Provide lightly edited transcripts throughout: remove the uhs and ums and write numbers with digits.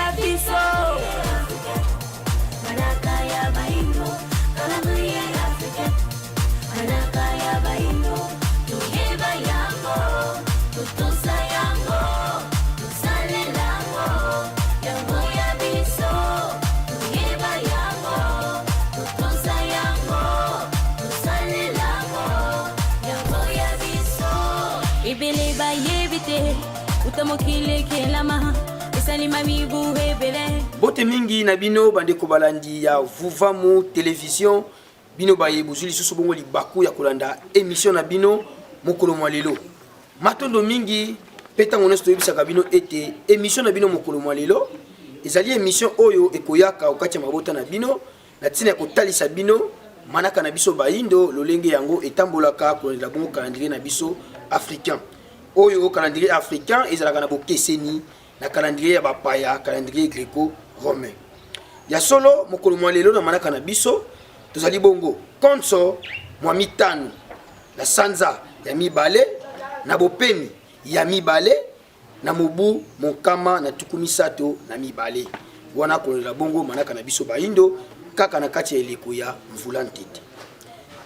ya biso manaka ya baino kalamuye Africa manaka ya baino tuyeba yango tutosa yango tusale lango yango ya biso tuyeba yango tutosa yango tusale lango yango ya biso ibele ba yebite utamokile kelama bote mingi na bino bandeko balandi ya Vuvamu Télévision bino baye buzuli susu bongo libaku ya kolanda émission na bino mokolo mwa lelo matondo mingi petango nesto yebisaka bino ete émission na bino mokolo mwa lelo ezali émission oyo ekoyaka okati ya mabota na bino na tina ya kotalisa bino manaka na biso baindo lolenge yango etambolaka kolanda bongo calendrier na biso africain oyo calendrier africain ezalaka na bokeseni na calendrier ya bapaya calendrier gréco-romain ya solo mokolo mwa lelo na manaka na biso tozali bongo konso mwa mitano na sanza ya mibale na bopemi ya mibale na mobu mokama na tuku misato na mibale wana kolela bongo manaka na biso baindo kaka na kati ya eleko ya mvula ntete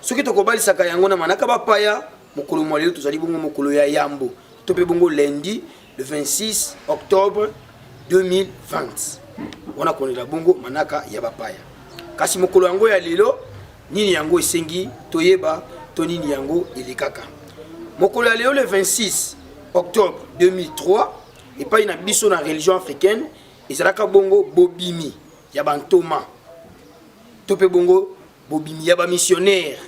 soki tokobalisaka yango na manaka bapaya mokolo mwa lelo tozali bongo mokolo ya yambo tope bongo lundi le 26 octobre 2020 wana kolela bongo manaka ya bapaya kasi mokolo yango ya lelo nini yango esengi toyeba to nini yango elekaka mokolo ya lelo le 26 octobre 2003 epai na biso na religion africaine ezalaka bongo bobimi ya bantoma tope bongo bobimi ya bamissionnaire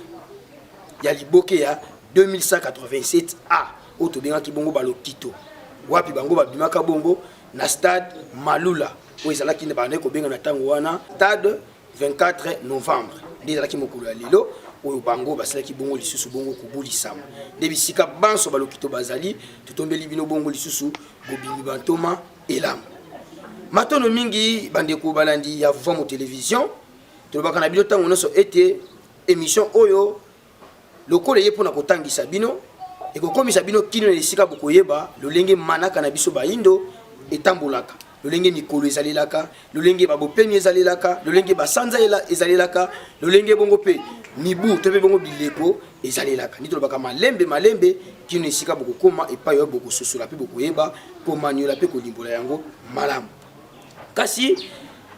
ya liboke ya 2187A oyo tobengaki bongo balokito wapi bango babimaka bongo na stade Malula oyo ezalaki na bande kobenga na ntango wana stade 24 novembre nde ezalaki mokolo ya lelo oyo bango basalaki bongo lisusu bongo kobulisama nde bisika banso balokito bazali totombeli bino bongo lisusu bobimi bantoma elamu matono mingi bandeko balandi ya Vuvamu Télévision tolobaka na bino ntango nyonso ete émission oyo lokola ye mpona kotangisa bino ekokomisa bino kino na esika bokoyeba lolenge manaka na biso baindo etambolaka lolenge mikolo ezalelaka lolenge babopemi ezalelaka lolenge basanza ezalelaka lolenge bongo pe mibu to pe bongo bileko ezalelaka ndi tolobaka malembe kino esika bokokoma epai oyo bokososola pe bokoyeba komaniola pe kolimbola yango malamu kasi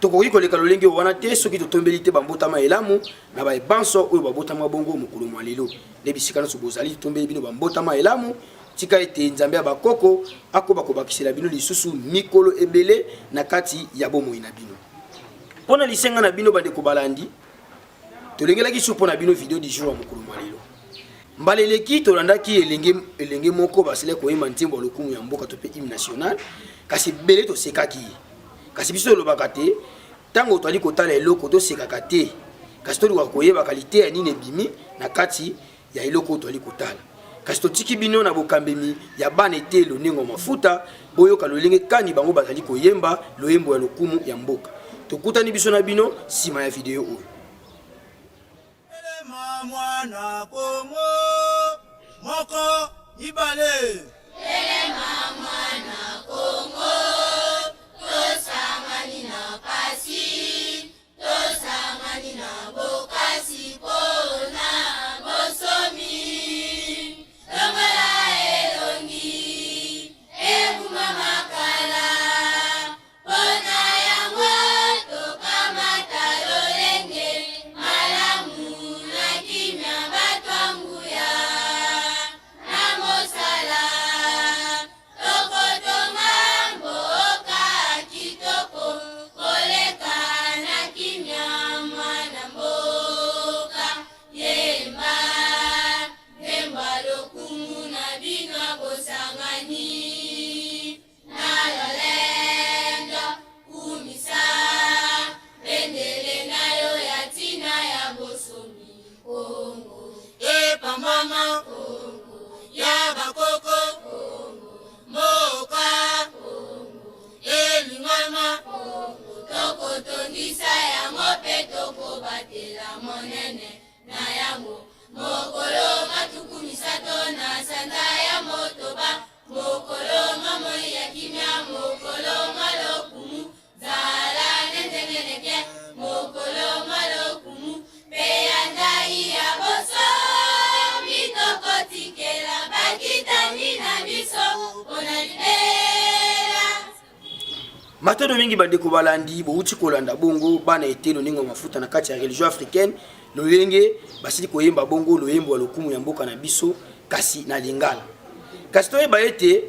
tokoki koleka lolenge wana te soki totombeli te bambotama elamu na baebanso oyo babotama bongo mokolo mwa lelo nde bisika nyonso bozali totombeli bino bambotama elamu tika ete nzambe ya bakoko akoba kobakisela bino lisusu mikolo ebele na kati ya bomoi na bino mpona lisenga na bino bandeko balandi tolengelaki su mpona bino video du jour ya mokolo mwa lelo mbala eleki tolandaki elenge moko basile koyemba nzembo ya lokumu ya mboka to pe hymne national kasi ebele tosekaki ye kasi biso tolobaka te ntango toali kotala eloko tosekaka te kasi tolukaka koyeba kalite ya nini ebimi na kati ya eloko toali kotala kasi totiki bino na bokambemi ya bana ete lonengo mafuta boyoka lolenge kani bango bazali koyemba loyembo ya lokumu ya mboka tokutani biso na bino nsima ya video oyo mwana Kongo moko ibale elema mwana Kongo tosangani na pasi tosangani na bokasi pona bosomi longola elongi ebuma makala pona yango tokamata lolenge malamu na kimya batwanguya na mosala tokotonga mboka kitoko koleka na kimya mwana mboka yemba yemba lokumu na bino bosangani na lolendo kumisa bendele nayo ya tina ya bosomi Kongo epambama Kongo ya bakoko Kongo mboka Kongo elingama Kongo tokotondisa yango pe tokobatela monene na yango mokolo matuku misato na sanda ya motoba mokolo mamoi ya kimya mokolo malokumu matondo mingi bandeko balandi bouti kolanda bongo bana etelo ningo mafuta na kati ya religion africaine loyenge basili koyemba bongo loyembo lokumu ya mboka na biso kasi na lingala kasi toyeba ete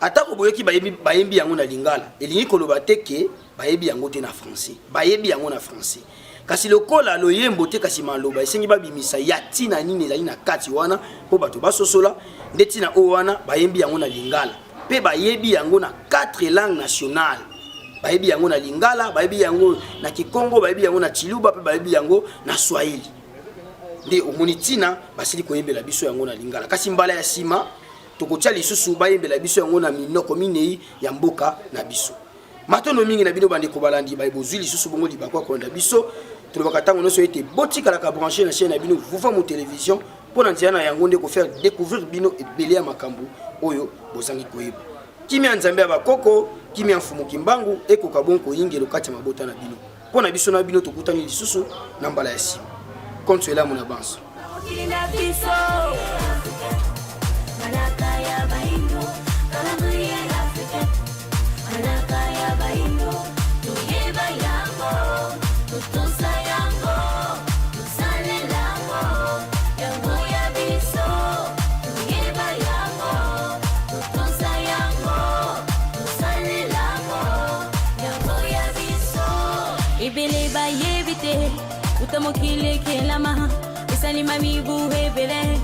atako boyoki bayembi yango na lingala elingi koloba teke bayebi yango te na français bayebi yango na français kasi lokola loyembo te kasi maloba esengi babimisa ya tina nini ezali na kati wana mpo bato basosola nde tina oyo wana bayembi yango na lingala mpe bayebi yango na 4 langues nationales bayebi yango na lingala bayebi yango na kikongo bayebi yango na chiluba mpe bayebi yango na swahili nde omoni tina basili koyembela biso yango na lingala kasi mbala ya nsima tokotia lisusu bayembela biso yango na minoko minei ya mboka na biso matondo mingi na bino bandeko balandi bayebozwi lisusu bongo libakwa kolanda biso tolobaka ntango nyonso ete botikalaka branché na chaîne na bino Vuva Mu Télévision mpo na nzela na yango nde kofaire découvrir bino ebele ya makambo oyo bozangi koyeba kimia nzambe ya bakoko kimia mfumu kimbangu ekoka bon koyingela kati ya mabota na bino mpo na biso na bino tokutani lisusu na mbala ya nsima konsuela mona banso Ibele ba yebite utamokile kelama isalima mibu hebele